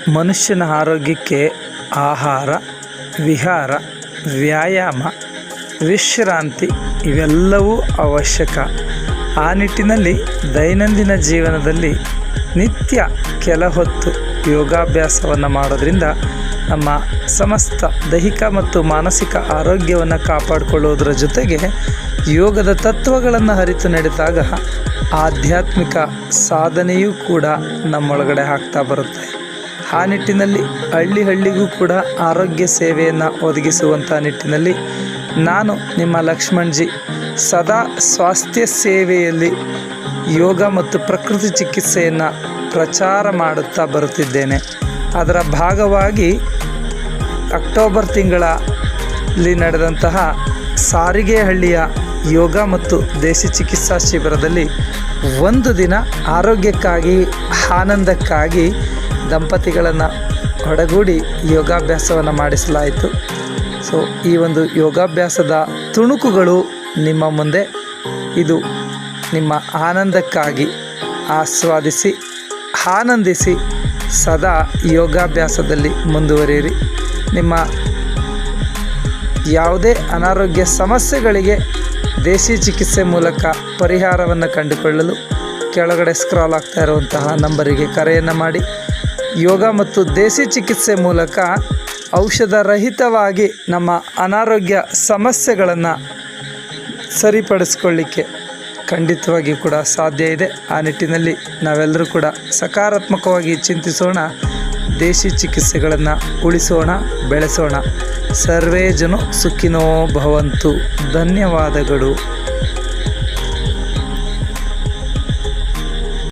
ಮನುಷ್ಯನ ಆರೋಗ್ಯಕ್ಕೆ ಆಹಾರ, ವಿಹಾರ, ವ್ಯಾಯಾಮ, ವಿಶ್ರಾಂತಿ ಇವೆಲ್ಲವೂ ಅವಶ್ಯಕ. ಆ ನಿಟ್ಟಿನಲ್ಲಿ ದೈನಂದಿನ ಜೀವನದಲ್ಲಿ ನಿತ್ಯ ಕೆಲ ಹೊತ್ತು ಯೋಗಾಭ್ಯಾಸವನ್ನು ಮಾಡೋದ್ರಿಂದ ನಮ್ಮ ಸಮಸ್ತ ದೈಹಿಕ ಮತ್ತು ಮಾನಸಿಕ ಆರೋಗ್ಯವನ್ನು ಕಾಪಾಡಿಕೊಳ್ಳೋದ್ರ ಜೊತೆಗೆ ಯೋಗದ ತತ್ವಗಳನ್ನು ಅರಿತು ನಡೆದಾಗ ಆಧ್ಯಾತ್ಮಿಕ ಸಾಧನೆಯೂ ಕೂಡ ನಮ್ಮೊಳಗಡೆ ಆಗ್ತಾ ಬರುತ್ತೆ. ಆ ನಿಟ್ಟಿನಲ್ಲಿ ಹಳ್ಳಿಗೂ ಕೂಡ ಆರೋಗ್ಯ ಸೇವೆಯನ್ನು ಒದಗಿಸುವಂಥ ನಿಟ್ಟಿನಲ್ಲಿ ನಾನು ನಿಮ್ಮ ಲಕ್ಷ್ಮಣ್ಜಿ ಸದಾ ಸ್ವಾಸ್ಥ್ಯ ಸೇವೆಯಲ್ಲಿ ಯೋಗ ಮತ್ತು ಪ್ರಕೃತಿ ಚಿಕಿತ್ಸೆಯನ್ನು ಪ್ರಚಾರ ಮಾಡುತ್ತಾ ಬರುತ್ತಿದ್ದೇನೆ. ಅದರ ಭಾಗವಾಗಿ ಅಕ್ಟೋಬರ್ ತಿಂಗಳಲ್ಲಿ ನಡೆದಂತಹ ಸಾರಿಗೆಹಳ್ಳಿಯ ಯೋಗ ಮತ್ತು ದೇಸಿ ಚಿಕಿತ್ಸಾ ಶಿಬಿರದಲ್ಲಿ ಒಂದು ದಿನ ಆರೋಗ್ಯಕ್ಕಾಗಿ ಆನಂದಕ್ಕಾಗಿ ದಂಪತಿಗಳನ್ನು ಒಡಗೂಡಿ ಯೋಗಾಭ್ಯಾಸವನ್ನು ಮಾಡಿಸಲಾಯಿತು. ಸೊ ಈ ಒಂದು ಯೋಗಾಭ್ಯಾಸದ ತುಣುಕುಗಳು ನಿಮ್ಮ ಮುಂದೆ. ಇದು ನಿಮ್ಮ ಆನಂದಕ್ಕಾಗಿ ಆಸ್ವಾದಿಸಿ ಆನಂದಿಸಿ ಸದಾ ಯೋಗಾಭ್ಯಾಸದಲ್ಲಿ ಮುಂದುವರಿಯಿರಿ. ನಿಮ್ಮ ಯಾವುದೇ ಅನಾರೋಗ್ಯ ಸಮಸ್ಯೆಗಳಿಗೆ ದೇಸಿ ಚಿಕಿತ್ಸೆ ಮೂಲಕ ಪರಿಹಾರವನ್ನು ಕಂಡುಕೊಳ್ಳಲು ಕೆಳಗಡೆ ಸ್ಕ್ರಾಲ್ ಆಗ್ತಾ ಇರುವಂತಹ ನಂಬರಿಗೆ ಕರೆಯನ್ನು ಮಾಡಿ ಯೋಗ ಮತ್ತು ದೇಸಿ ಚಿಕಿತ್ಸೆ ಮೂಲಕ ಔಷಧ ರಹಿತವಾಗಿ ನಮ್ಮ ಅನಾರೋಗ್ಯ ಸಮಸ್ಯೆಗಳನ್ನು ಸರಿಪಡಿಸ್ಕೊಳ್ಳಿಕ್ಕೆ ಖಂಡಿತವಾಗಿಯೂ ಕೂಡ ಸಾಧ್ಯ ಇದೆ. ಆ ನಿಟ್ಟಿನಲ್ಲಿ ನಾವೆಲ್ಲರೂ ಕೂಡ ಸಕಾರಾತ್ಮಕವಾಗಿ ಚಿಂತಿಸೋಣ, ದೇಶಿ ಚಿಕಿತ್ಸೆಗಳನ್ನು ಉಳಿಸೋಣ, ಬೆಳೆಸೋಣ. ಸರ್ವೇ ಜನ ಸುಖಿನೋ ಭವಂತು. ಧನ್ಯವಾದಗಳು.